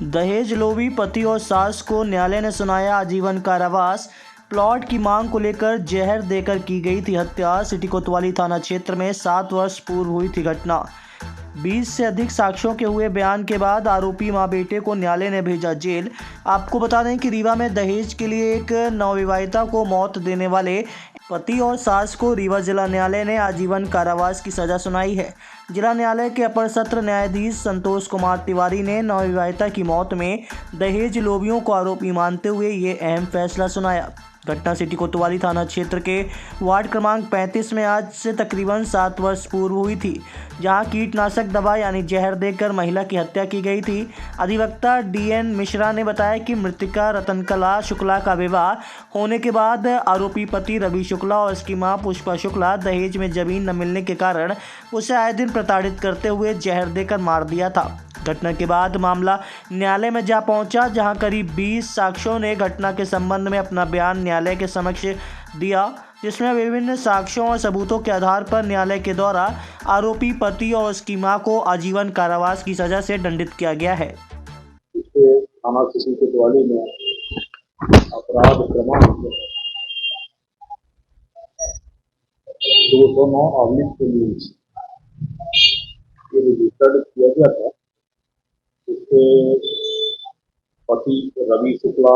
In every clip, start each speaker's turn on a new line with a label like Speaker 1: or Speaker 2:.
Speaker 1: दहेज लोभी पति और सास को न्यायालय ने सुनाया आजीवन कारावास। प्लॉट की मांग को लेकर जहर देकर की गई थी हत्या। सिटी कोतवाली थाना क्षेत्र में 7 वर्ष पूर्व हुई थी घटना। 20 से अधिक साक्ष्यों के हुए बयान के बाद आरोपी मां बेटे को न्यायालय ने भेजा जेल। आपको बता दें कि रीवा में दहेज के लिए एक नवविवाहिता को मौत देने वाले पति और सास को रीवा जिला न्यायालय ने आजीवन कारावास की सजा सुनाई है। जिला न्यायालय के अपर सत्र न्यायाधीश संतोष कुमार तिवारी ने नवविवाहिता की मौत में दहेज लोभियों को आरोपी मानते हुए ये अहम फैसला सुनाया। घटना सिटी कोतवाली थाना क्षेत्र के वार्ड क्रमांक 35 में आज से तकरीबन 7 वर्ष पूर्व हुई थी, जहां कीटनाशक दवा यानी जहर देकर महिला की हत्या की गई थी। अधिवक्ता DN मिश्रा ने बताया कि मृतका रतनकला शुक्ला का विवाह होने के बाद आरोपी पति रवि शुक्ला और उसकी मां पुष्पा शुक्ला दहेज में जमीन न मिलने के कारण उसे आए दिन प्रताड़ित करते हुए जहर देकर मार दिया था। घटना के बाद मामला न्यायालय में जा पहुंचा, जहां करीब 20 साक्ष्यों ने घटना के संबंध में अपना बयान न्यायालय के समक्ष दिया, जिसमें विभिन्न साक्ष्यों और सबूतों के आधार पर न्यायालय के द्वारा आरोपी पति और उसकी मां को आजीवन कारावास की सजा से दंडित किया गया है।
Speaker 2: थाना सिटी कोतवाली में अपराध क्रमांक 209 ये रजिस्टर्ड किया गया था। इससे पति रवि शुक्ला,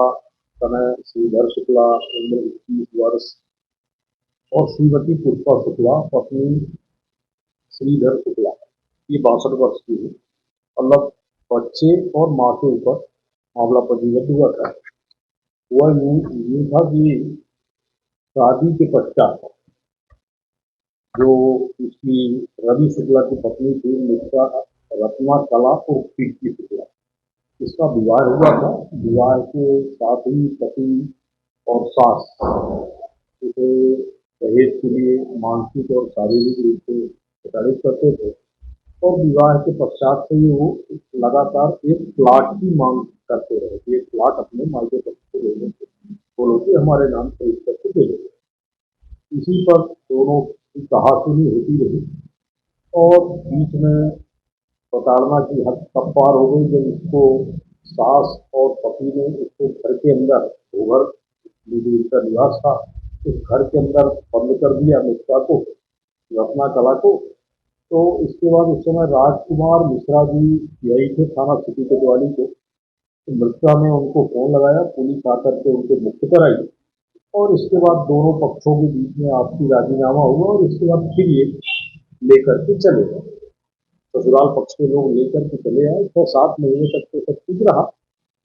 Speaker 2: तनय श्रीधर शुक्ला, उम्र 21 वर्ष और श्रीमती पुष्पा शुक्ला, पत्नी श्रीधर शुक्ला, ये 62 वर्ष की है। मतलब बच्चे और माँ के ऊपर मामला पंजीबद्ध हुआ था। वह यूं था कि शादी के पश्चात जो उसकी रवि शुक्ला की पत्नी थी, मृतका रत्नकला उर्फ कीर्ति शुक्ला, इसका विवाह हुआ था। विवाह के साथ ही पति और सास उसे दहेज के लिए मानसिक और शारीरिक रूप से प्रताड़ित करते थे और विवाह के पश्चात से ही वो लगातार एक प्लाट की मांग करते रहे कि एक प्लाट अपने मायके पक्ष को लेने से बोलो कि हमारे नाम खरीद करके दे दो। इसी पर दोनों की कहासुनी होती रही और बीच में प्रताड़ना की हद तब पार हो गई जब इसको सास और पति ने उसको घर के अंदर घर का निवास था, उस घर के अंदर बंद कर दिया मृतका को, रत्नकला को। तो इसके बाद उस समय राजकुमार मिश्रा जी यही थे थाना सिटी कोतवाली के। तो मृतका ने उनको फोन लगाया, पुलिस आकर के उनको मुक्त कराई और इसके बाद दोनों पक्षों के बीच में आपसी राजीनामा हुआ और इसके बाद फिर ये लेकर के चले गए। ससुराल पक्ष के लोग लेकर के चले आए। 6-7 महीने तक तो सब ठीक रहा।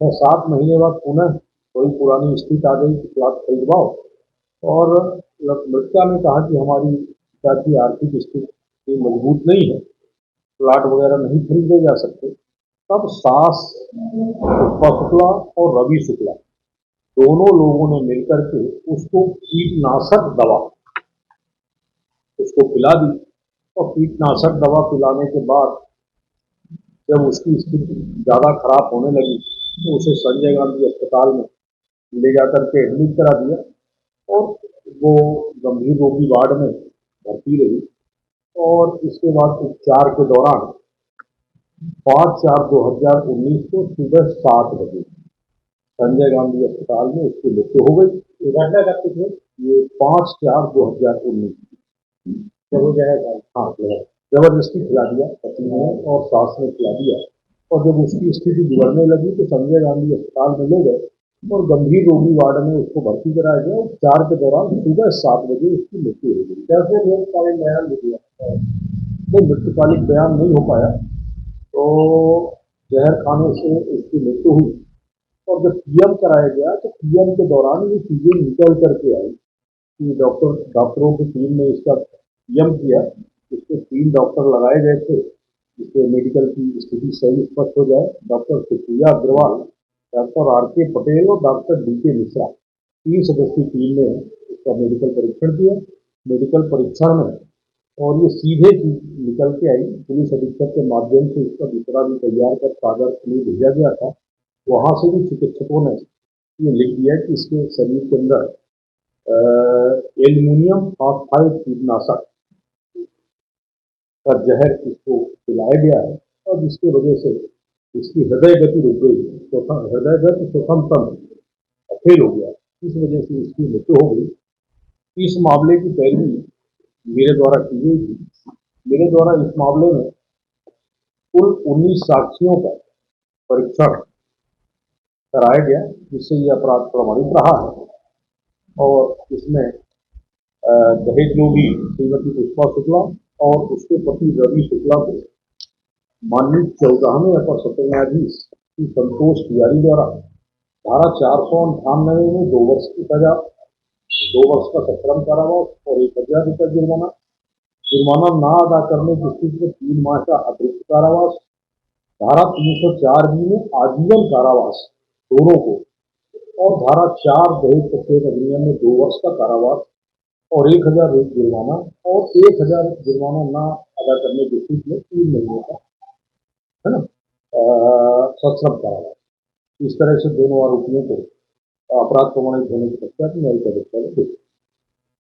Speaker 2: 6-7 महीने बाद पुनः कोई पुरानी स्थिति आ गई कि प्लाट खरीदवाओ और मृतका ने कहा कि हमारी पिता की आर्थिक स्थिति मजबूत नहीं है, प्लाट वगैरह नहीं खरीदे जा सकते। तब सास पुष्पा शुक्ला और रवि शुक्ला दोनों लोगों ने मिलकर के उसको कीटनाशक दवा उसको पिला दी और कीटनाशक दवा पिलाने के बाद जब उसकी स्थिति ज़्यादा खराब होने लगी तो उसे संजय गांधी अस्पताल में ले जाकर के एडमिट करा दिया और वो गंभीर रोगी वार्ड में भर्ती रही। और इसके बाद उपचार के दौरान 5/4/2019 को सुबह 7 बजे संजय गांधी अस्पताल में उसकी मृत्यु हो गई। ये घटना कब की थी? ये 5/4/2019 हाँ, जबरदस्ती खिला दिया पति ने और सास ने खिला दिया और जब उसकी स्थिति बिगड़ने लगी तो संजय गांधी अस्पताल में ले गए और गंभीर रोगी वार्ड में उसको भर्ती कराया गया। उपचार के दौरान सुबह 7 बजे उसकी मृत्यु हो गई। कैसे मृतकालिक बयान दिया? वो मृतकालिक बयान नहीं हो पाया तो जहर खाने से उसकी मृत्यु हुई और जब PM कराया गया तो PM के दौरान ये चीजें निकल करके आई कि डॉक्टरों की टीम ने इसका PM किया। इसके 3 डॉक्टर लगाए गए थे जिससे मेडिकल की स्थिति सही स्पष्ट हो जाए। Doctor Supriya Agarwal, doctor RK Patel और डॉक्टर DK मिश्रा, 3 सदस्यीय टीम ने इसका मेडिकल परीक्षण किया। मेडिकल परीक्षण में और ये सीधे निकल के आई। पुलिस अधीक्षक के माध्यम से इसका दूसरा भी तैयार कर कागज के लिए भेजा गया था। वहां से भी चिकित्सकों ने ये लिख दिया कि इसके शरीर के अंदर एल्यूमिनियम फॉस्फाइड कीटनाशक का जहर इसको पिलाया गया है और जिसकी वजह से इसकी हृदय गति रुक गई, हृदय गति श्वसन तंत्र फेल हो गया, इस वजह से इसकी मृत्यु हो गई। इस मामले की पैरवी मेरे द्वारा की गई थी। मेरे द्वारा इस मामले में कुल 19 साक्ष्यों का परीक्षण कराया गया, जिससे ये अपराध प्रमाणित रहा है। और इसमें दहेज योगी श्रीमती पुष्पा शुक्ला और उसके पति रवि शुक्ला को माननीय 14वें अपर सत्र न्यायाधीश श्री संतोष तिवारी द्वारा धारा 498 में 2 वर्ष की सजा, 2 वर्ष का सश्रम कारावास और 1000 रुपये जुर्माना, जुर्माना न अदा करने की स्थिति में 3 माह का अतिरिक्त कारावास, धारा 304B में आजीवन कारावास दोनों को, और धारा 4 दहेज प्रत्येक अधिनियम में 2 वर्ष का कारावास और 1000 जुर्माना, और 1000 जुर्माना न अदा करने की स्थिति में 3 महीने का, है ना, सश्रम कारावास। इस तरह से दोनों आरोपियों को अपराध प्रमाणित होने के पश्चात न्यायिक अदालत ने